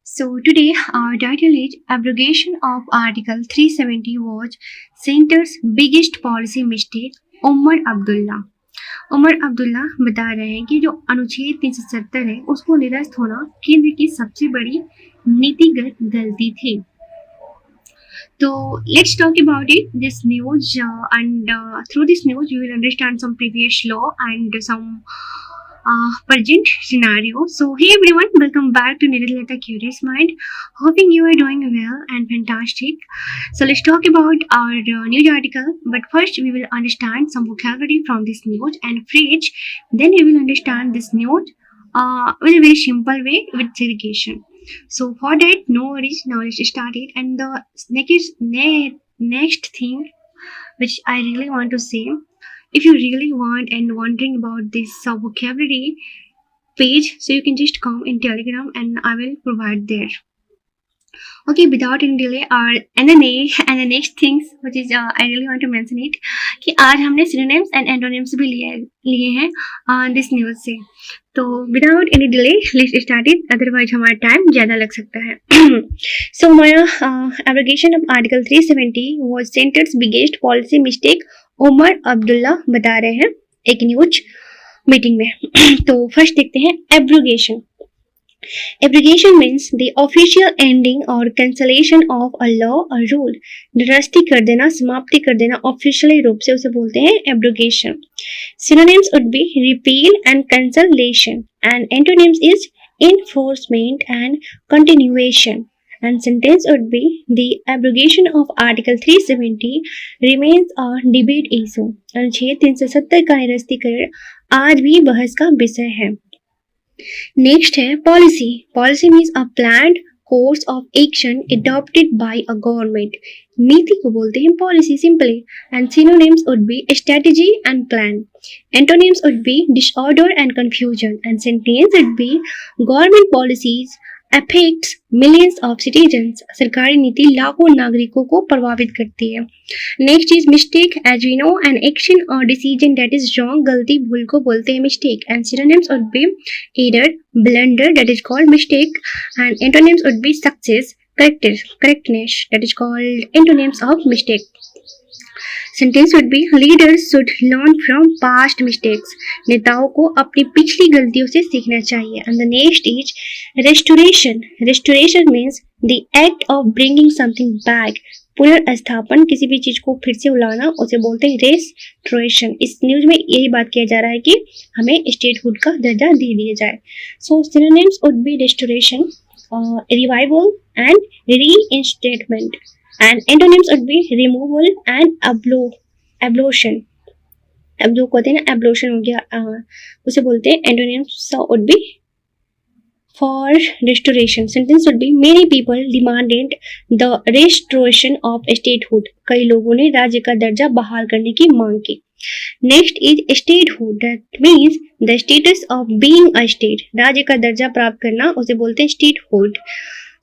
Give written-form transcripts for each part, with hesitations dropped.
So today our title is Abrogation of Article 370 was Centre's biggest policy mistake. Omar Abdullah बता रहे हैं कि जो अनुच्छेद 370 है उसको निरस्त होना केंद्र की सबसे बड़ी नीतिगत गलती थी. So let's talk about it. This news and through this news you will understand some previous law and some present scenario. So hey everyone, welcome back to Niradlata Curious Mind. Hoping you are doing well and fantastic. So let's talk about our news article. But first we will understand some vocabulary from this news and phrase. Then we will understand this news with a very simple way with segregation. So for that, no worries. Now let's start it. And the next thing which I really want to say, if you really want and wondering about this vocabulary page, so you can just come in Telegram and I will provide there. Okay, without any delay, and the next things which is I really want to mention it कि आज हमने synonyms and antonyms भी लिए हैं this news से. तो without any delay, let's start it. Otherwise हमारा time ज़्यादा लग सकता है. So हमारा abrogation of Article 370 was Centre's biggest policy mistake. Omar Abdullah बता रहे हैं एक न्यूज मीटिंग में. तो फर्स्ट देखते हैं abrogation. Abrogation means the official ending or cancellation of a law or rule. निरस्ती कर देना, समाप्ति कर देना ऑफिशियली रूप से उसे बोलते हैं abrogation. Synonyms would be repeal and cancellation, and antonyms is enforcement and continuation. And sentence would be the abrogation of Article 370 remains a debate issue. अनुच्छेद 370 का निरस्तीकरण आज भी बहस का विषय है. नेक्स्ट है policy. Policy means a planned course of action adopted by a government. नीति को बोलते हैं policy simply. And synonyms would B strategy and plan. Antonyms would B disorder and confusion. And sentence would B government policies affects millions of citizens. सरकारी नीति लाखों नागरिकों को प्रभावित करती है. Next is mistake. As we know an action और decision that is wrong. गलती भूल को बोलते हैं mistake. And synonyms would be error, blunder that is called mistake. And antonyms would be success, correctness that is called antonyms of mistake. Sentence would be leaders should learn from past mistakes. नेताओं को अपनी पिछली गलतियों से सीखना चाहिए. And the next is restoration. Restoration means the act of bringing something back. पुनर्स्थापन, किसी भी चीज को फिर से उलाना, उसे बोलते हैं रेस्टोरेशन. इस न्यूज में यही बात किया जा रहा है कि हमें स्टेटहुड का दर्जा दे दिया जाए. So synonyms would be restoration, revival and reinstatement. And antonyms would be removal and ablution. जो कहते हैं ना ablution हो गया, उसे बोलते हैं antonyms would be for restoration. Sentence would be many people demanded the restoration of statehood. कई लोगों ने राज्य का दर्जा बहाल करने की मांग की. Next is statehood. That means the status of being a state. राज्य का दर्जा प्राप्त करना उसे बोलते हैं statehood.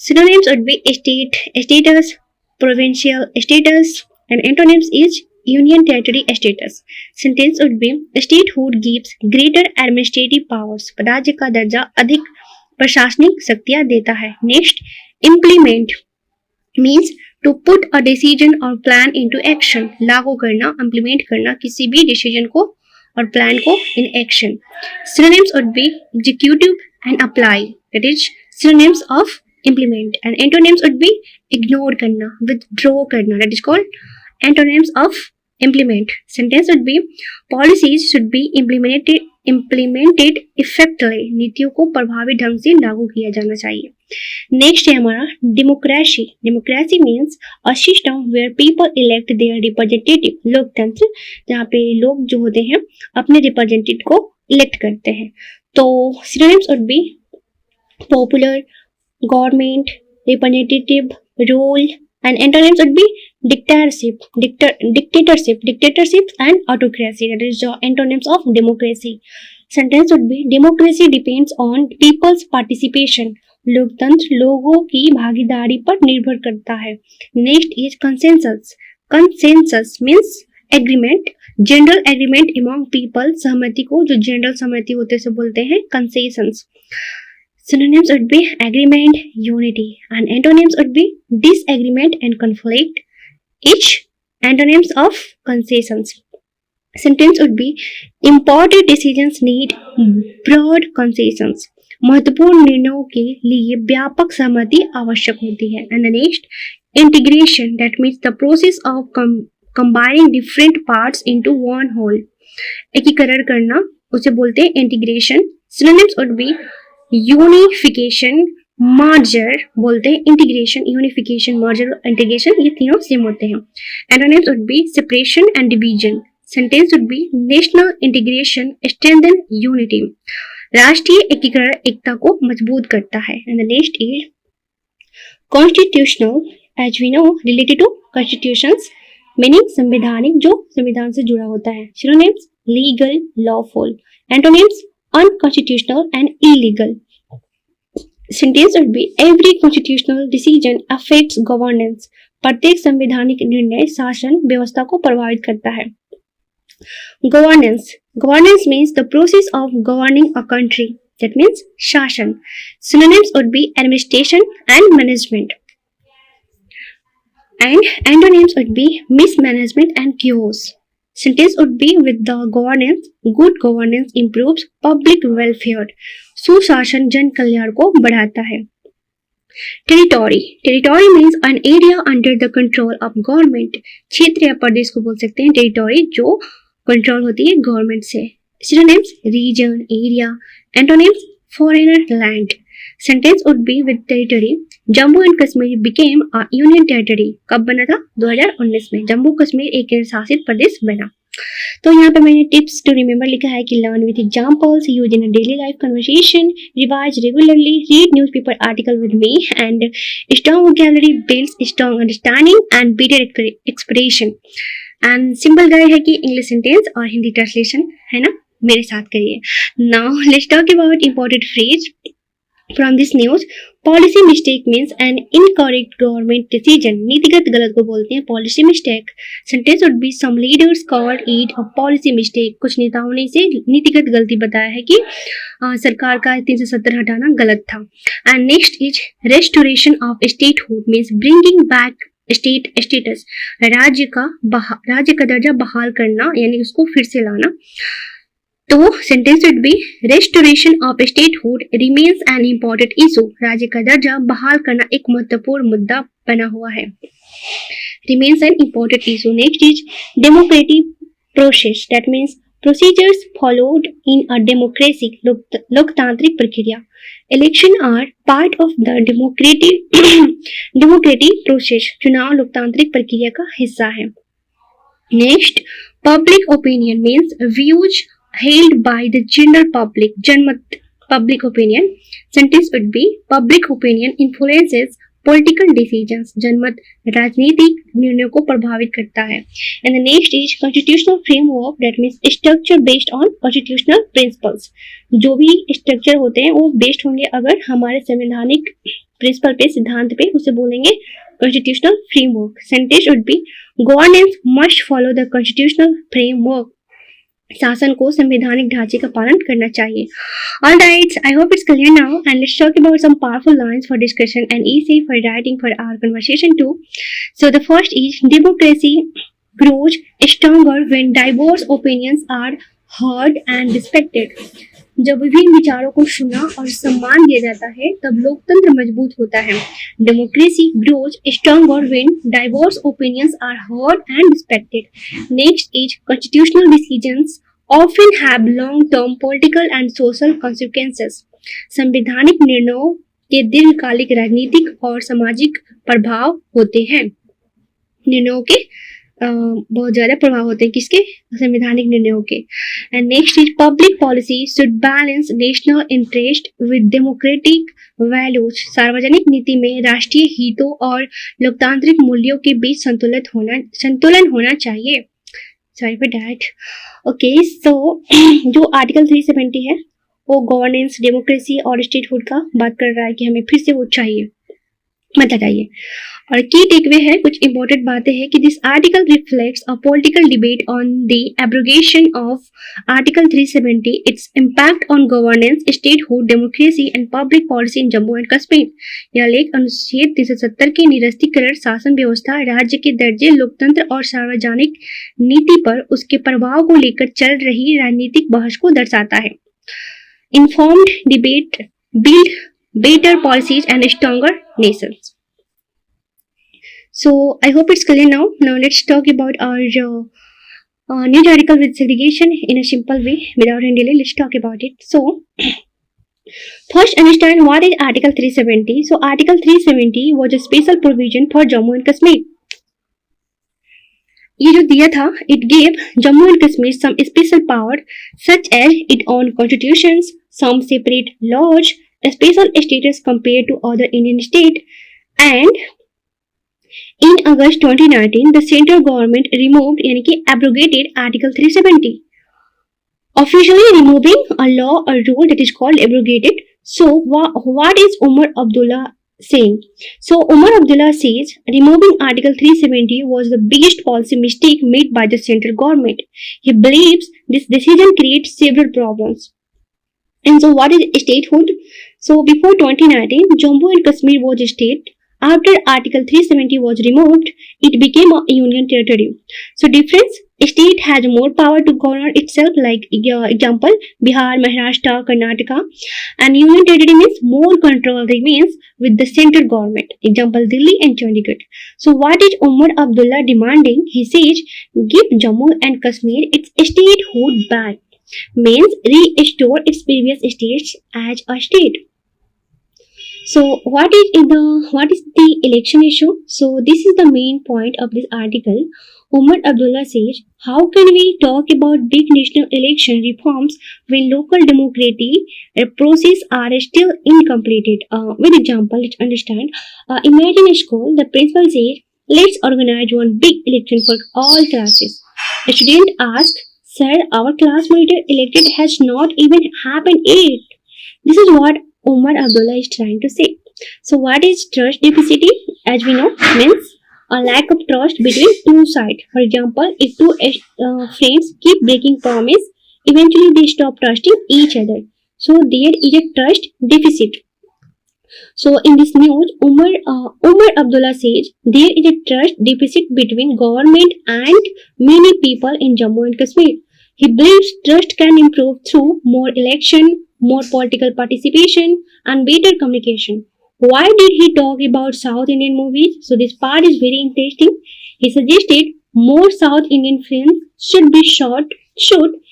Synonyms would be state, status, provincial status, and antonyms is union territory status. Sentence would be statehood gives greater administrative powers. राज्य का दर्जा अधिक प्रशासनिक शक्तियां देता है. Next, implement means to put a decision or plan into action. लागू करना, implement करना किसी भी decision को और plan को in action. Synonyms would be executive and apply. That is synonyms of implement. And antonyms would be ignore करना, withdraw करना. That is called antonyms of implement. Sentence would be policies should be implemented effectively. नीतियों को प्रभावी ढंग से लागू किया जाना चाहिए. नेक्स्ट है हमारा democracy. Democracy means a system where people elect their representative. लोकतंत्र जहाँ पे लोग जो होते हैं अपने रिप्रेजेंटेटिव को इलेक्ट करते हैं. तो synonyms would B popular, government, representative, rule, and antonyms would be dictatorship and autocracy. That is the antonyms of democracy. Sentence would be democracy depends on people's participation. लोकतंत्र लोगों की भागीदारी पर निर्भर करता है. Next is consensus. Consensus means agreement, general agreement among people. सहमति को जो जनरल सहमति होते से बोलते हैं consensus. Synonyms would be agreement, unity, and antonyms would be disagreement and conflict. Each antonyms of concessions. Sentence would be important decisions need broad concessions. महत्वपूर्ण निर्णयों के लिए व्यापक सहमति आवश्यक होती है. And the next, integration, that means the process of combining different parts into one whole. एकीकरण करना उसे बोलते हैं integration. Synonyms would be unification, merger बोलते हैं इंटीग्रेशन, यूनिफिकेशन, मर्जर, इंटीग्रेशन, ये तीनों सेम होते हैं. Antonyms would be separation and division. Sentence would be national integration strengthen unity. राष्ट्रीय एकीकरण एकता को मजबूत करता है. And the next is constitutional, as we know related to constitutions, meaning संवैधानिक, जो संविधान से जुड़ा होता है. Synonyms legal, lawful. Antonyms unconstitutional and illegal. Sentence would be every constitutional decision affects governance. प्रत्येक संवैधानिक निर्णय शासन व्यवस्था को प्रभावित करता है. Governance. Governance means the process of governing a country. That means शासन. Synonyms would be administration and management. And antonyms would be mismanagement and chaos. Sentence would be with the governance. Good governance improves public welfare. सुशासन जन कल्याण को बढ़ाता है. Territory. Territory means an area under the control of government. क्षेत्र या प्रदेश को बोल सकते हैं टेरिटोरी, जो कंट्रोल होती है गवर्नमेंट से. Synonyms region, area. Antonyms foreigner land. Sentence would be with territory. Jammu and Kashmir became a union territory. कब बना था? 2019 में जम्मू कश्मीर एक केंद्र शासित प्रदेश बना. तो यहाँ पे मैंने टिप्स टू रिमेम्बर लिखा है कि learn with examples, use in daily life conversation, revise regularly, read newspaper article with me, and strong vocabulary builds strong understanding and better expression. And simple guide है कि इंग्लिश सेंटेंस और Hindi translation है ना, मेरे साथ करिए. Now let's talk about important phrase from this news. Policy mistake means an incorrect government decision. नीतिगत गलत को बोलते हैं policy mistake. Sentence would be some leaders called it a policy mistake. कुछ नेताओं ने इसे नीतिगत गलती बताया है कि सरकार का 370 हटाना गलत था. And next is restoration of statehood means bringing back state status. राज्य का दर्जा बहाल करना यानी उसको फिर से लाना. तो sentence would B restoration of statehood remains an important issue. राज्य का दर्जा बहाल करना एक महत्वपूर्ण मुद्दा बना हुआ है. Remains an important issue. Next is democratic process. That means procedures followed in a democracy. लोकतांत्रिक प्रक्रिया. Election are part of the democratic process. चुनाव लोकतांत्रिक प्रक्रिया का हिस्सा है. Next public opinion means views held by the general public. जनमत, public opinion. Sentence would be public opinion influences political decisions. जनमत राजनीतिक निर्णयों को प्रभावित करता है. And the next is constitutional framework. That means structure based on constitutional principles. जो भी स्ट्रक्चर होते हैं वो बेस्ड होंगे अगर हमारे संवैधानिक प्रिंसिपल पे, सिद्धांत पे, उसे बोलेंगे constitutional framework. Sentence would be governance must follow the constitutional framework. शासन को संवैधानिक ढांचे का पालन करना चाहिए. All right, I hope it's clear now, and let's talk about some powerful lines for discussion and easy for writing for our conversation too. So the first is democracy grows stronger when diverse opinions are heard and respected. जब विभिन्न विचारों को सुना और सम्मान दिया जाता है तब लोकतंत्र मजबूत होता है. Democracy grows stronger when diverse opinions are heard and respected. Next is constitutional decisions often have long term political and social consequences. संवैधानिक निर्णयों के दीर्घकालिक राजनीतिक और सामाजिक प्रभाव होते हैं. निर्णयों के बहुत ज्यादा प्रभाव होते हैं किसके? संवैधानिक निर्णयों के. And next is public policy should balance national interest with democratic values. सार्वजनिक नीति में राष्ट्रीय हितों और लोकतांत्रिक मूल्यों के बीच संतुलन होना चाहिए. Sorry for that. ओके, सो जो आर्टिकल 370 है वो गवर्नेंस, डेमोक्रेसी और स्टेटहुड का बात कर रहा है कि हमें फिर से वो चाहिए. मत हटाइए। और की टेकवे है, कुछ इंपॉर्टेंट बातें हैं कि this article reflects a political debate on the abrogation of article 370, its impact on governance, statehood, democracy and public policy in Jammu and Kashmir. यह लेख अनुच्छेद 370 के निरस्तीकरण, शासन व्यवस्था, राज्य के दर्जे, लोकतंत्र और सार्वजनिक नीति पर उसके प्रभाव को लेकर चल रही राजनीतिक बहस को दर्शाता है। Informed debate build better policies and stronger nations. So I hope it's clear now. Now let's talk about our news article with segregation in a simple way without any delay. Let's talk about it. So first understand what is Article 370. So Article 370 was a special provision for Jammu and Kashmir. ये जो दिया था, it gave Jammu and Kashmir some special power such as its own constitutions, some separate laws, a special status compared to other Indian states, and in August 2019 the central government removed यानी कि abrogated Article 370, officially removing a law or rule that is called abrogated. So what is Umar Abdullah saying? So Umar Abdullah says removing Article 370 was the biggest policy mistake made by the central government. He believes this decision creates several problems. And so what is statehood? So before 2019, Jammu and Kashmir was a state. After Article 370 was removed, it became a union territory. So difference, state has more power to govern itself, like example Bihar, Maharashtra, Karnataka, and union territory means more control remains with the central government, example Delhi and Chandigarh. So what is Umar Abdullah demanding? He says give Jammu and Kashmir its statehood back, means restore its previous states as a state. So what is the election issue? So this is the main point of this article. Umar Abdullah says, how can we talk about big national election reforms when local democratic process are still incompleted? With example, let's understand. Imagine a school. The principal says, let's organize one big election for all classes. The student asks, sir, our class monitor elected has not even happened yet. This is what Umar Abdullah is trying to say. So what is trust deficit? As we know, means a lack of trust between two sides. For example, if two friends keep breaking promise, eventually they stop trusting each other. So there is a trust deficit. So in this news, Umar Abdullah says there is a trust deficit between government and many people in Jammu and Kashmir. He believes trust can improve through more election, more political participation, and better communication. Why did he talk about South Indian movies? So this part is very interesting. He suggested more South Indian films should be shot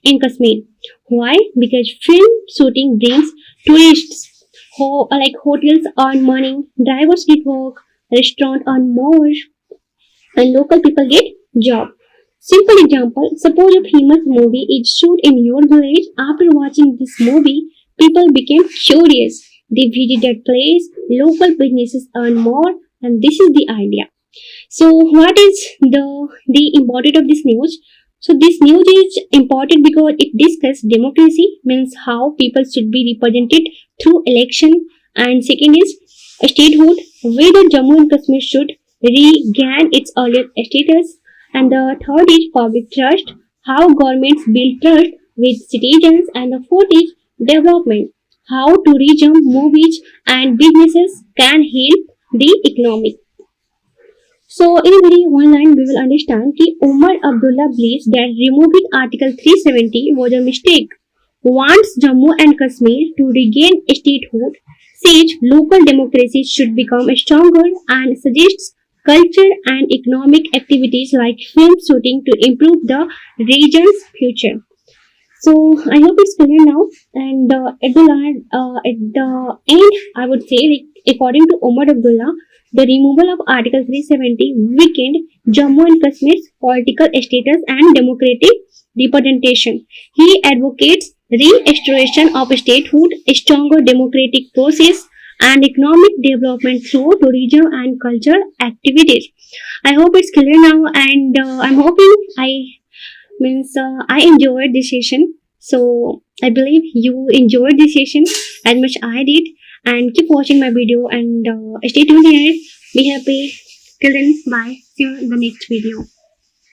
in Kashmir. Why? Because film shooting brings tourists. Like hotels earn money, drivers get work, restaurants earn more, and local people get job. Simple example, suppose a famous movie is shot in your village. After watching this movie, people became curious. They visit that place, local businesses earn more, and this is the idea. So what is the importance of this news? So this news is important because it discusses democracy, means how people should be represented through election, and second is statehood, whether Jammu and Kashmir should regain its earlier status, and the third is public trust, how governments build trust with citizens, and the fourth is development, how tourism, movies and businesses can help the economy. So in a very one line we will understand that Umar Abdullah believes that removing Article 370 was a mistake, wants Jammu and Kashmir to regain statehood, says local democracy should become stronger, and suggests culture and economic activities like film shooting to improve the region's future. So I hope it's clear now. And at the end, I would say, like, according to Umar Abdullah, the removal of Article 370 weakened Jammu and Kashmir's political status and democratic representation. He advocates restoration of statehood, a stronger democratic process, and economic development through tourism and cultural activities. I hope it's clear now, and I'm hoping I enjoyed this session. So I believe you enjoyed this session as much I did. and keep watching my video, and stay tuned here. Be happy. Till then, bye. See you in the next video.